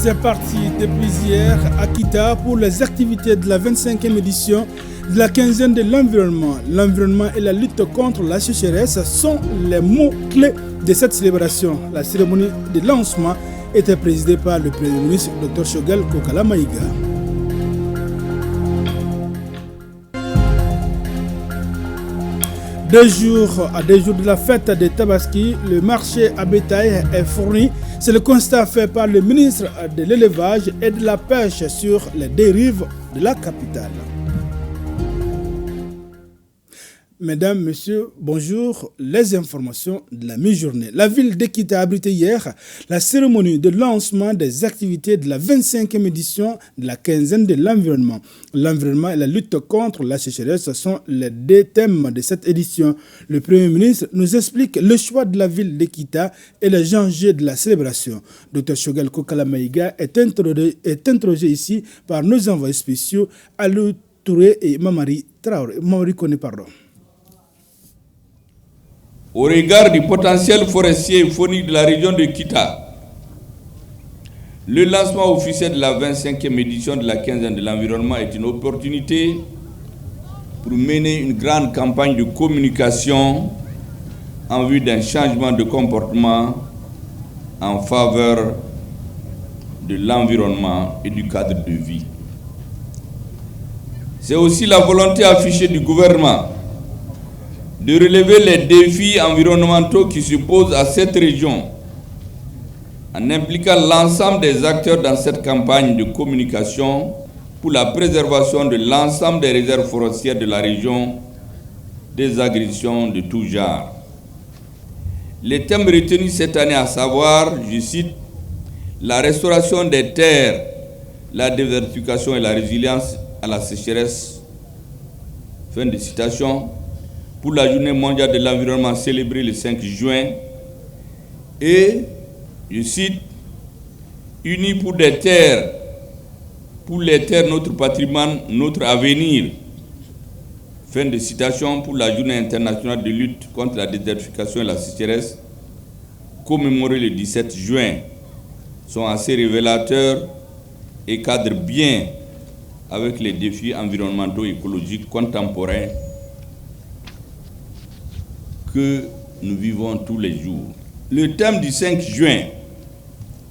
C'est parti depuis hier à Kita pour les activités de la 25e édition de la quinzaine de l'environnement. L'environnement et la lutte contre la sécheresse sont les mots-clés de cette célébration. La cérémonie de lancement était présidée par le Premier ministre Dr Choguel Kokala Maïga. Deux jours de la fête de Tabaski, le marché à bétail est fourni. C'est le constat fait par le ministre de l'élevage et de la pêche sur les dérives de la capitale. Mesdames, Messieurs, bonjour. Les informations de la mi-journée. La ville d'Ekita a abrité hier la cérémonie de lancement des activités de la 25e édition de la quinzaine de l'environnement. L'environnement et la lutte contre la sécheresse sont les deux thèmes de cette édition. Le Premier ministre nous explique le choix de la ville d'Ekita et les enjeux de la célébration. Dr Choguel Kokala Maïga est interrogé ici par nos envoyés spéciaux Alou Touré et Mamari Traoré. Mamari Kone, pardon. Au regard du potentiel forestier et faunique de la région de Kita, le lancement officiel de la 25e édition de la quinzaine de l'environnement est une opportunité pour mener une grande campagne de communication en vue d'un changement de comportement en faveur de l'environnement et du cadre de vie. C'est aussi la volonté affichée du gouvernement de relever les défis environnementaux qui se posent à cette région en impliquant l'ensemble des acteurs dans cette campagne de communication pour la préservation de l'ensemble des réserves forestières de la région, des agressions de tout genre. Les thèmes retenus cette année, à savoir, je cite, la restauration des terres, la désertification et la résilience à la sécheresse, fin de citation, pour la journée mondiale de l'environnement célébrée le 5 juin, et, je cite, unis pour les terres, notre patrimoine, notre avenir, fin de citation, pour la journée internationale de lutte contre la désertification et la sécheresse, commémorée le 17 juin, sont assez révélateurs et cadrent bien avec les défis environnementaux et écologiques contemporains que nous vivons tous les jours. Le thème du 5 juin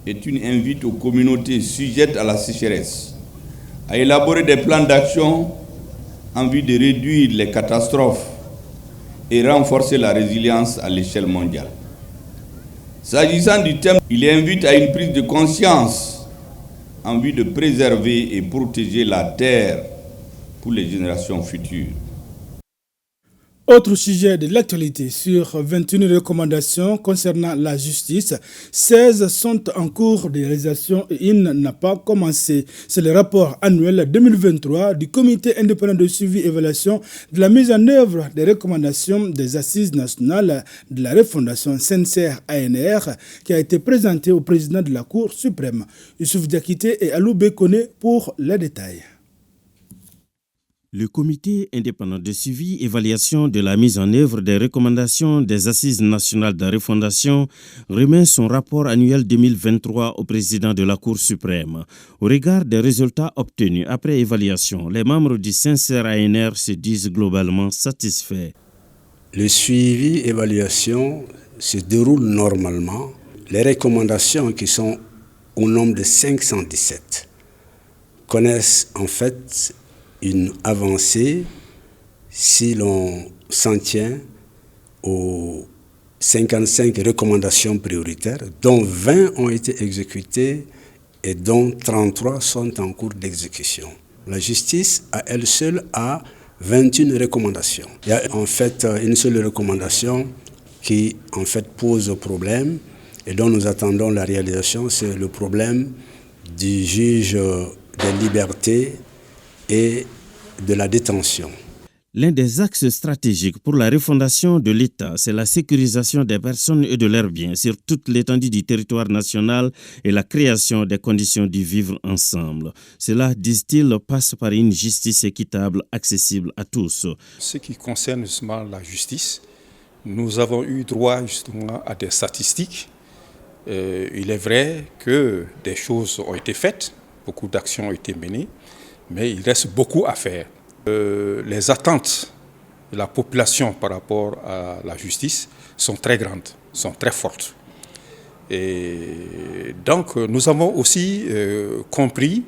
est une invite aux communautés sujettes à la sécheresse à élaborer des plans d'action en vue de réduire les catastrophes et renforcer la résilience à l'échelle mondiale. S'agissant du thème, il invite à une prise de conscience en vue de préserver et protéger la terre pour les générations futures. Autre sujet de l'actualité, sur 21 recommandations concernant la justice, 16 sont en cours de réalisation et une n'a pas commencé. C'est le rapport annuel 2023 du Comité indépendant de suivi et évaluation de la mise en œuvre des recommandations des Assises nationales de la refondation CNCR-ANR qui a été présenté au président de la Cour suprême. Youssouf Diakité et Alou Bekone pour les détails. Le comité indépendant de suivi et évaluation de la mise en œuvre des recommandations des Assises nationales de la refondation remet son rapport annuel 2023 au président de la Cour suprême. Au regard des résultats obtenus après évaluation, les membres du CNCR-ANR se disent globalement satisfaits. Le suivi et évaluation se déroule normalement. Les recommandations qui sont au nombre de 517 connaissent en fait une avancée si l'on s'en tient aux 55 recommandations prioritaires, dont 20 ont été exécutées et dont 33 sont en cours d'exécution. La justice, à elle seule, a 21 recommandations. Il y a en fait une seule recommandation qui en fait pose problème et dont nous attendons la réalisation, c'est le problème du juge des libertés et de la détention. L'un des axes stratégiques pour la refondation de l'État, c'est la sécurisation des personnes et de leurs biens sur toute l'étendue du territoire national et la création des conditions du vivre ensemble. Cela, disent-ils, passe par une justice équitable, accessible à tous. Ce qui concerne justement la justice, nous avons eu droit justement à des statistiques Il est vrai que des choses ont été faites, beaucoup d'actions ont été menées, mais il reste beaucoup à faire. Les attentes de la population par rapport à la justice sont très grandes, sont très fortes. Et donc nous avons aussi compris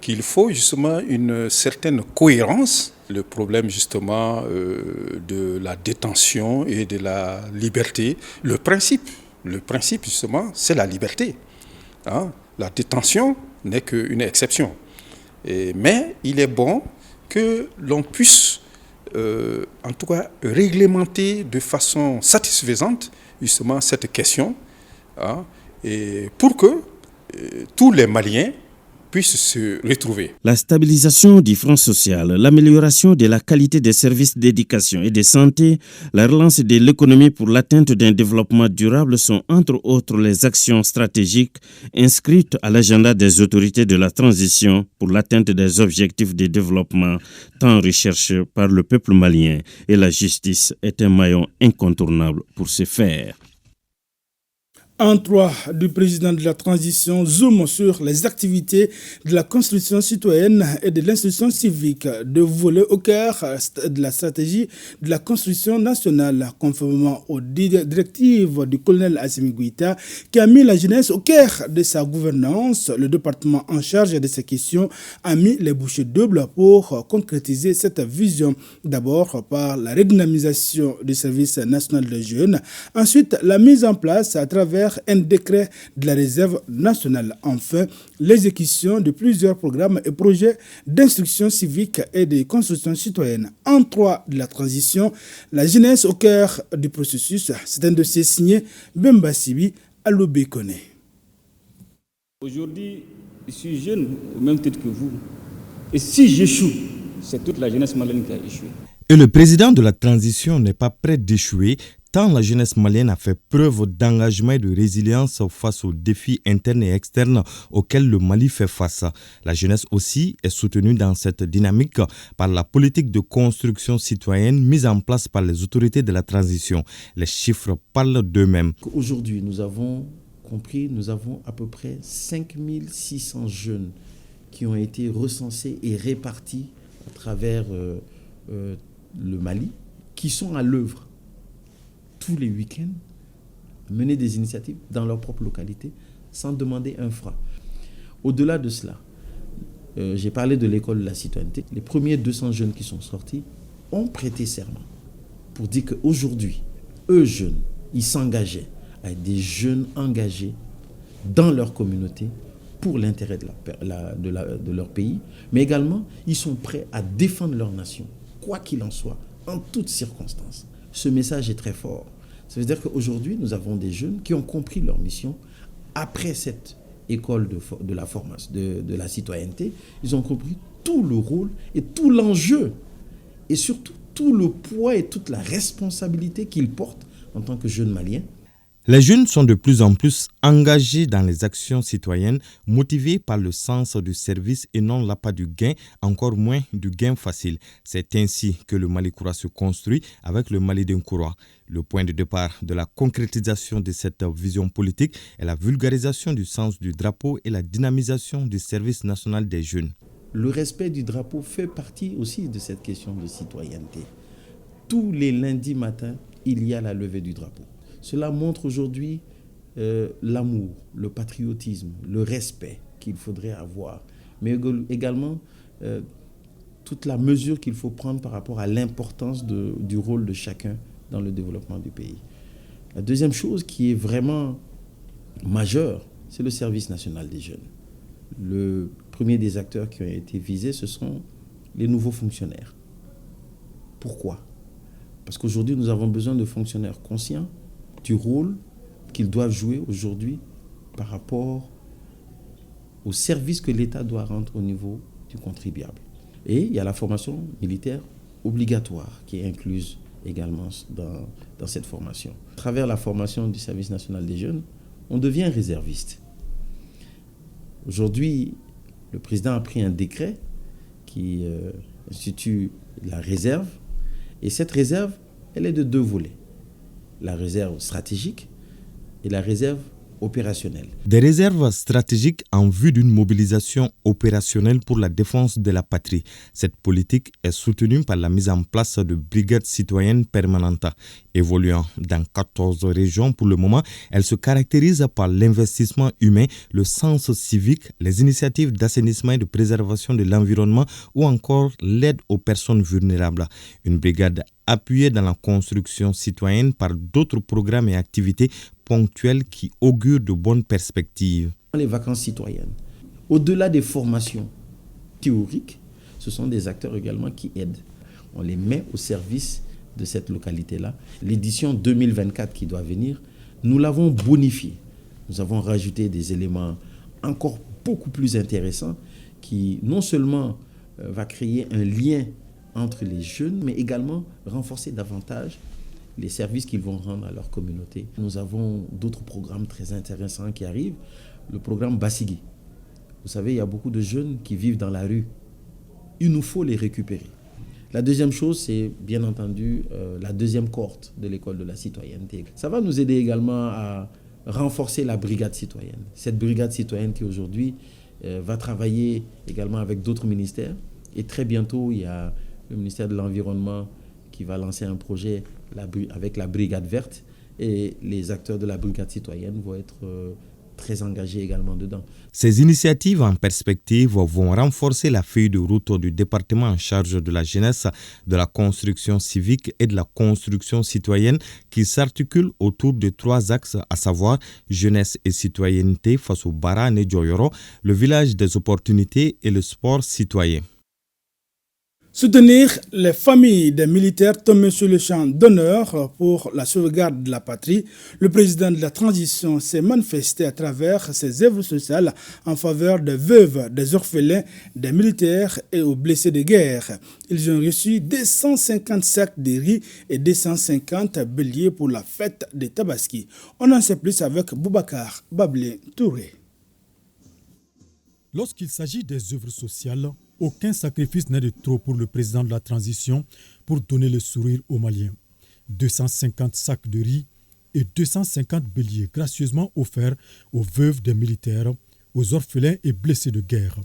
qu'il faut justement une certaine cohérence. Le problème justement de la détention et de la liberté, le principe justement, c'est la liberté. Hein? La détention n'est qu'une exception. Mais il est bon que l'on puisse, en tout cas, réglementer de façon satisfaisante justement cette question, hein, et pour que tous les Maliens puissent se retrouver. La stabilisation du front social, l'amélioration de la qualité des services d'éducation et de santé, la relance de l'économie pour l'atteinte d'un développement durable sont entre autres les actions stratégiques inscrites à l'agenda des autorités de la transition pour l'atteinte des objectifs de développement tant recherchés par le peuple malien, et la justice est un maillon incontournable pour ce faire. En 3 du président de la transition zoom sur les activités de la construction citoyenne et de l'instruction civique, de voler au cœur de la stratégie de la construction nationale, conformément aux directives du colonel Assimi Goïta, qui a mis la jeunesse au cœur de sa gouvernance. Le département en charge de ces questions a mis les bouchées doubles pour concrétiser cette vision. D'abord par la redynamisation du service national des jeunes, ensuite la mise en place à travers un décret de la réserve nationale. Enfin, l'exécution de plusieurs programmes et projets d'instruction civique et de construction citoyenne. En 3 de la transition, la jeunesse au cœur du processus. C'est un dossier signé Bemba Sibi Alobe Kone. Aujourd'hui, je suis jeune au même titre que vous. Et si j'échoue, c'est toute la jeunesse malienne qui a échoué. Et le président de la transition n'est pas prêt d'échouer, tant la jeunesse malienne a fait preuve d'engagement et de résilience face aux défis internes et externes auxquels le Mali fait face. La jeunesse aussi est soutenue dans cette dynamique par la politique de construction citoyenne mise en place par les autorités de la transition. Les chiffres parlent d'eux-mêmes. Aujourd'hui, nous avons à peu près 5600 jeunes qui ont été recensés et répartis à travers le Mali, qui sont à l'œuvre tous les week-ends, mener des initiatives dans leur propre localité sans demander un franc. Au-delà de cela, j'ai parlé de l'école de la citoyenneté. Les premiers 200 jeunes qui sont sortis ont prêté serment pour dire qu'aujourd'hui, eux jeunes, ils s'engageaient à être des jeunes engagés dans leur communauté pour l'intérêt de leur pays, mais également ils sont prêts à défendre leur nation, quoi qu'il en soit, en toutes circonstances. Ce message est très fort. Ça veut dire qu'aujourd'hui, nous avons des jeunes qui ont compris leur mission. Après cette école de la formation, de la citoyenneté, ils ont compris tout le rôle et tout l'enjeu, et surtout tout le poids et toute la responsabilité qu'ils portent en tant que jeunes maliens. Les jeunes sont de plus en plus engagés dans les actions citoyennes, motivés par le sens du service et non l'appât du gain, encore moins du gain facile. C'est ainsi que le Mali Koura se construit avec le Mali d'un Koura. Le point de départ de la concrétisation de cette vision politique est la vulgarisation du sens du drapeau et la dynamisation du service national des jeunes. Le respect du drapeau fait partie aussi de cette question de citoyenneté. Tous les lundis matins, il y a la levée du drapeau. Cela montre aujourd'hui l'amour, le patriotisme, le respect qu'il faudrait avoir, mais également toute la mesure qu'il faut prendre par rapport à l'importance du rôle de chacun dans le développement du pays. La deuxième chose qui est vraiment majeure, c'est le service national des jeunes. Le premier des acteurs qui ont été visés, ce sont les nouveaux fonctionnaires. Pourquoi ? Parce qu'aujourd'hui, nous avons besoin de fonctionnaires conscients du rôle qu'ils doivent jouer aujourd'hui par rapport au service que l'État doit rendre au niveau du contribuable. Et il y a la formation militaire obligatoire qui est incluse également dans cette formation. À travers la formation du service national des jeunes, on devient réserviste. Aujourd'hui, le président a pris un décret qui institue la réserve, et cette réserve, elle est de 2 volets. La réserve stratégique et la réserve opérationnelle. Des réserves stratégiques en vue d'une mobilisation opérationnelle pour la défense de la patrie. Cette politique est soutenue par la mise en place de brigades citoyennes permanentes. Évoluant dans 14 régions pour le moment, elle se caractérise par l'investissement humain, le sens civique, les initiatives d'assainissement et de préservation de l'environnement ou encore l'aide aux personnes vulnérables. Une brigade appuyée dans la construction citoyenne par d'autres programmes et activités ponctuelles qui augurent de bonnes perspectives. Les vacances citoyennes, au-delà des formations théoriques, ce sont des acteurs également qui aident. On les met au service de cette localité-là. L'édition 2024 qui doit venir, nous l'avons bonifiée. Nous avons rajouté des éléments encore beaucoup plus intéressants qui non seulement va créer un lien entre les jeunes, mais également renforcer davantage les services qu'ils vont rendre à leur communauté. Nous avons d'autres programmes très intéressants qui arrivent. Le programme Bassigui. Vous savez, il y a beaucoup de jeunes qui vivent dans la rue. Il nous faut les récupérer. La deuxième chose, c'est bien entendu la deuxième cohorte de l'école de la citoyenneté. Ça va nous aider également à renforcer la brigade citoyenne. Cette brigade citoyenne qui aujourd'hui va travailler également avec d'autres ministères. Et très bientôt, il y a le ministère de l'Environnement qui va lancer un projet avec la brigade verte. Et les acteurs de la brigade citoyenne vont être très engagés également dedans. Ces initiatives en perspective vont renforcer la feuille de route du département en charge de la jeunesse, de la construction civique et de la construction citoyenne qui s'articule autour de 3 axes, à savoir jeunesse et citoyenneté face au Barane et Djoyoro, le village des opportunités et le sport citoyen. Soutenir les familles des militaires tombés sur le champ d'honneur pour la sauvegarde de la patrie, le président de la transition s'est manifesté à travers ses œuvres sociales en faveur des veuves, des orphelins, des militaires et aux blessés de guerre. Ils ont reçu 250 sacs de riz et 250 béliers pour la fête des Tabaski. On en sait plus avec Boubacar Bablé Touré. Lorsqu'il s'agit des œuvres sociales, aucun sacrifice n'est de trop pour le président de la transition pour donner le sourire aux Maliens. 250 sacs de riz et 250 béliers gracieusement offerts aux veuves des militaires, aux orphelins et blessés de guerre.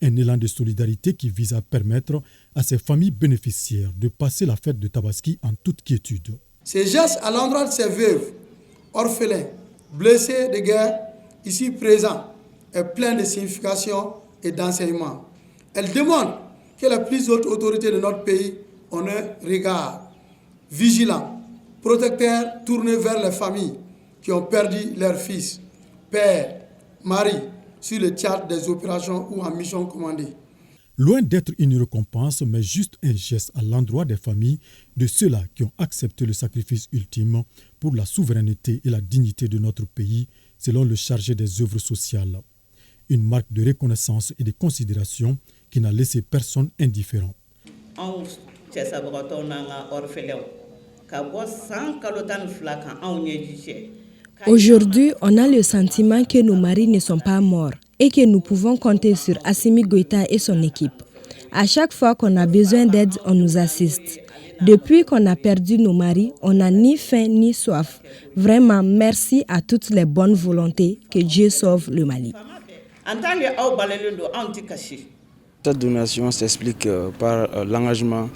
Un élan de solidarité qui vise à permettre à ces familles bénéficiaires de passer la fête de Tabaski en toute quiétude. Ces gestes à l'endroit de ces veuves, orphelins, blessés de guerre, ici présents, est plein de signification et d'enseignement. Elle demande que les plus hautes autorités de notre pays ont un regard vigilant, protecteur, tourné vers les familles qui ont perdu leurs fils, père, mari, sur le théâtre des opérations ou en mission commandée. Loin d'être une récompense, mais juste un geste à l'endroit des familles de ceux-là qui ont accepté le sacrifice ultime pour la souveraineté et la dignité de notre pays, selon le chargé des œuvres sociales. Une marque de reconnaissance et de considération qui n'a laissé personne indifférent. Aujourd'hui, on a le sentiment que nos maris ne sont pas morts et que nous pouvons compter sur Assimi Goïta et son équipe. À chaque fois qu'on a besoin d'aide, on nous assiste. Depuis qu'on a perdu nos maris, on n'a ni faim ni soif. Vraiment, merci à toutes les bonnes volontés. Que Dieu sauve le Mali. Cette donation s'explique par l'engagement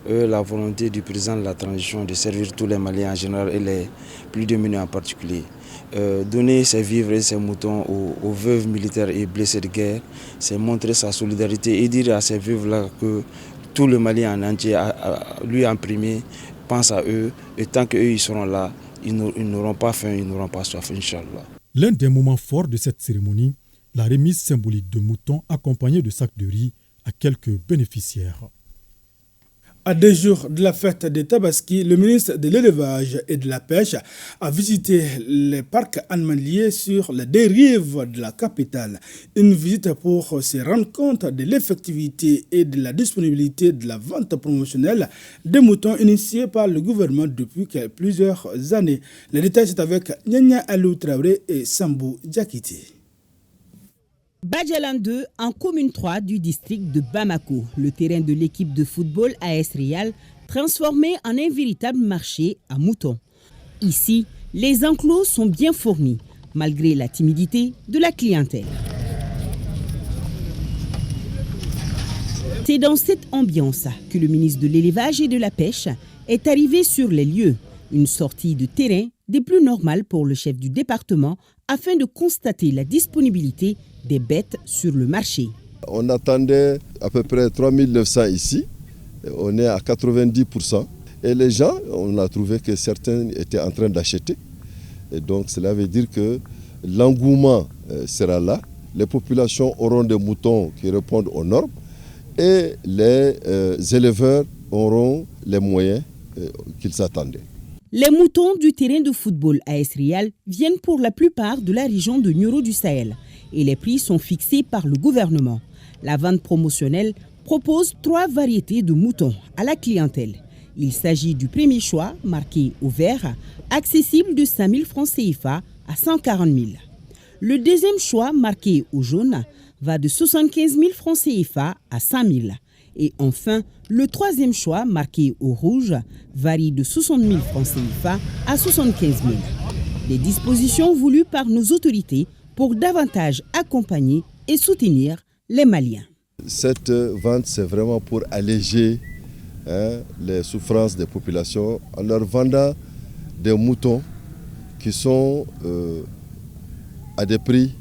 et la volonté du président de la transition de servir tous les Maliens en général et les plus démunis en particulier. Donner ses vivres et ses moutons aux veuves militaires et blessés de guerre, c'est montrer sa solidarité et dire à ces veuves-là que tout le Mali en entier, lui en premier, pense à eux et tant qu'eux ils seront là, ils n'auront pas faim, ils n'auront pas soif, Inch'Allah. L'un des moments forts de cette cérémonie, la remise symbolique de moutons accompagnée de sacs de riz à quelques bénéficiaires. À 2 jours de la fête des Tabaski, le ministre de l'Élevage et de la Pêche a visité les parcs animaliers sur les 2 rives de la capitale. Une visite pour se rendre compte de l'effectivité et de la disponibilité de la vente promotionnelle des moutons initiée par le gouvernement depuis plusieurs années. Les détails, c'est avec Nyanya Alou Traoré et Sambou Diakité. Badjalan 2, en commune 3 du district de Bamako, le terrain de l'équipe de football AS Real, transformé en un véritable marché à moutons. Ici, les enclos sont bien fournis. malgré la timidité de la clientèle. C'est dans cette ambiance que le ministre de l'Élevage et de la Pêche est arrivé sur les lieux. Une sortie de terrain des plus normales pour le chef du département afin de constater la disponibilité des bêtes sur le marché. On attendait à peu près 3900 ici, on est à 90%. Et les gens, on a trouvé que certains étaient en train d'acheter. Et donc cela veut dire que l'engouement sera là, les populations auront des moutons qui répondent aux normes et les éleveurs auront les moyens qu'ils attendaient. Les moutons du terrain de football AS Real viennent pour la plupart de la région de Nioro du Sahel et les prix sont fixés par le gouvernement. La vente promotionnelle propose 3 variétés de moutons à la clientèle. Il s'agit du premier choix, marqué au vert, accessible de 5 000 francs CFA à 140 000. Le deuxième choix, marqué au jaune, va de 75 000 francs CFA à 100 000. Et enfin, le troisième choix, marqué au rouge, varie de 60 000 francs CFA à 75 000. Des dispositions voulues par nos autorités pour davantage accompagner et soutenir les Maliens. Cette vente, c'est vraiment pour alléger les souffrances des populations en leur vendant des moutons qui sont à des prix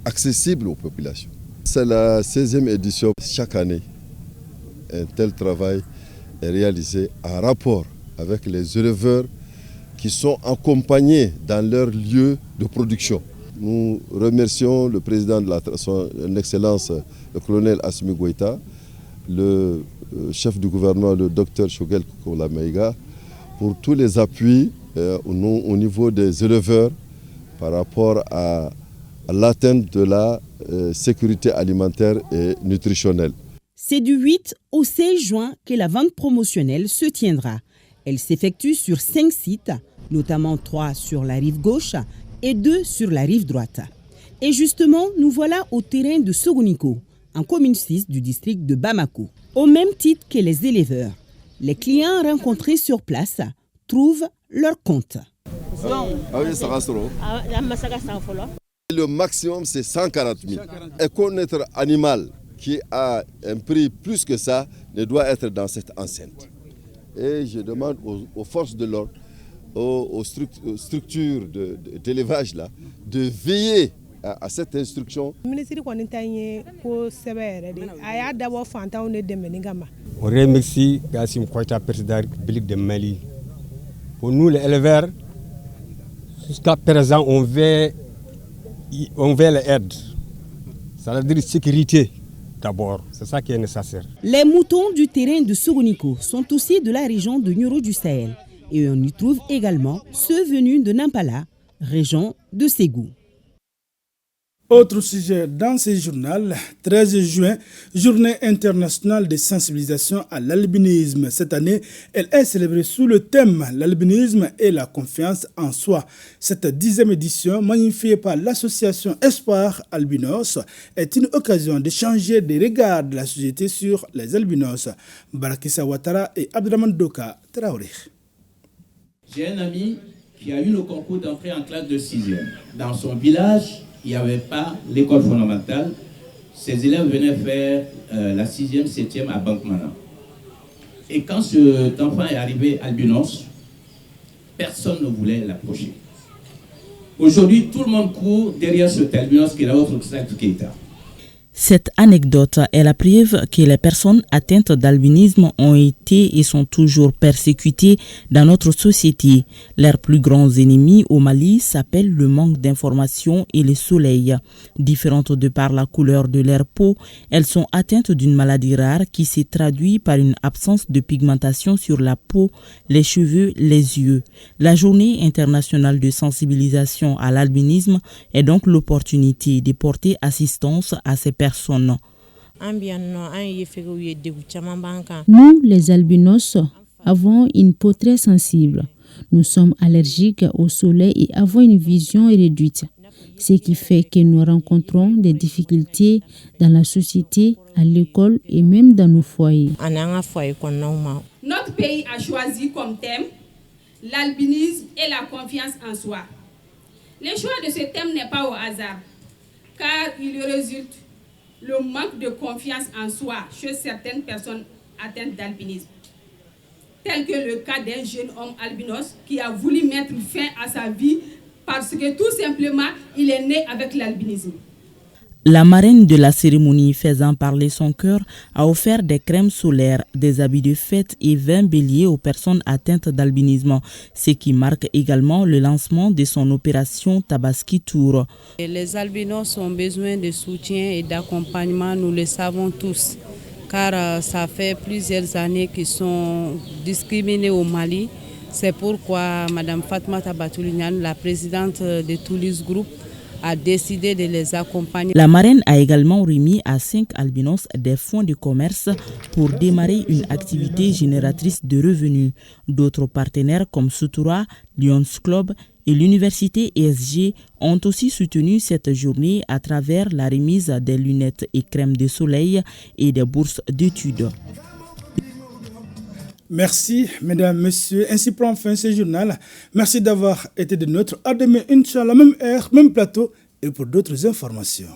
accessibles aux populations. C'est la 16e édition. Chaque année, un tel travail est réalisé en rapport avec les éleveurs qui sont accompagnés dans leur lieu de production. Nous remercions le président de son Excellence, le colonel Assimi Goïta, le chef du gouvernement, le docteur Choguel Koula-Maïga, pour tous les appuis au niveau des éleveurs par rapport à l'atteinte de la sécurité alimentaire et nutritionnelle. C'est du 8 au 16 juin que la vente promotionnelle se tiendra. Elle s'effectue sur 5 sites, notamment 3 sur la rive gauche et 2 sur la rive droite. Et justement, nous voilà au terrain de Sogoniko, en commune 6 du district de Bamako. Au même titre que les éleveurs, les clients rencontrés sur place trouvent leur compte. Le maximum, c'est 140 000. Et connaître animal qui a un prix plus que ça ne doit être dans cette enceinte. Et je demande aux forces de l'ordre, aux structures d'élevage là, de veiller à cette instruction. On remercie Gassim Koïta, président de la République de Mali. Pour nous, les éleveurs, jusqu'à présent, on veut l'aide. Ça veut dire sécurité d'abord. C'est ça qui est nécessaire. Les moutons du terrain de Sogoniko sont aussi de la région de Nioro du Sahel. Et on y trouve également ceux venus de Nampala, région de Ségou. Autre sujet dans ce journal, 13 juin, journée internationale de sensibilisation à l'albinisme. Cette année, elle est célébrée sous le thème « L'albinisme et la confiance en soi ». Cette 10e édition, magnifiée par l'association Espoir Albinos, est une occasion de changer des regards de la société sur les albinos. Barakissa Ouattara et Abdraman Doka Traoré. J'ai un ami qui a eu le concours d'entrée en classe de 6e. Dans son village, il n'y avait pas l'école fondamentale. Ses élèves venaient faire la 6e, 7e à Bankmana. Et quand cet enfant est arrivé albinos, personne ne voulait l'approcher. Aujourd'hui, tout le monde court derrière cet albinos qui est l'autre Keïta. Cette anecdote est la preuve que les personnes atteintes d'albinisme ont été et sont toujours persécutées dans notre société. Leurs plus grands ennemis au Mali s'appellent le manque d'information et le soleil. Différentes de par la couleur de leur peau, elles sont atteintes d'une maladie rare qui se traduit par une absence de pigmentation sur la peau, les cheveux, les yeux. La journée internationale de sensibilisation à l'albinisme est donc l'opportunité de porter assistance à ces personnes. Nous, les albinos, avons une peau très sensible. Nous sommes allergiques au soleil et avons une vision réduite, ce qui fait que nous rencontrons des difficultés dans la société, à l'école et même dans nos foyers. Notre pays a choisi comme thème l'albinisme et la confiance en soi. Le choix de ce thème n'est pas au hasard, car il résulte le manque de confiance en soi chez certaines personnes atteintes d'albinisme, tel que le cas d'un jeune homme albinos qui a voulu mettre fin à sa vie parce que tout simplement, il est né avec l'albinisme. La marraine de la cérémonie faisant parler son cœur a offert des crèmes solaires, des habits de fête et 20 béliers aux personnes atteintes d'albinisme, ce qui marque également le lancement de son opération Tabaski Tour. Les albinos ont besoin de soutien et d'accompagnement, nous le savons tous, car ça fait plusieurs années qu'ils sont discriminés au Mali. C'est pourquoi Mme Fatmata Batoulignane, la présidente de Toulouse Group, a décidé de les accompagner. La marraine a également remis à 5 albinos des fonds de commerce pour démarrer une activité génératrice de revenus. D'autres partenaires comme Sutura, Lions Club et l'université ESG ont aussi soutenu cette journée à travers la remise des lunettes et crèmes de soleil et des bourses d'études. Merci, mesdames, messieurs. Ainsi prend fin ce journal. Merci d'avoir été de nôtres. À demain, Inch'Allah, même heure, même plateau et pour d'autres informations.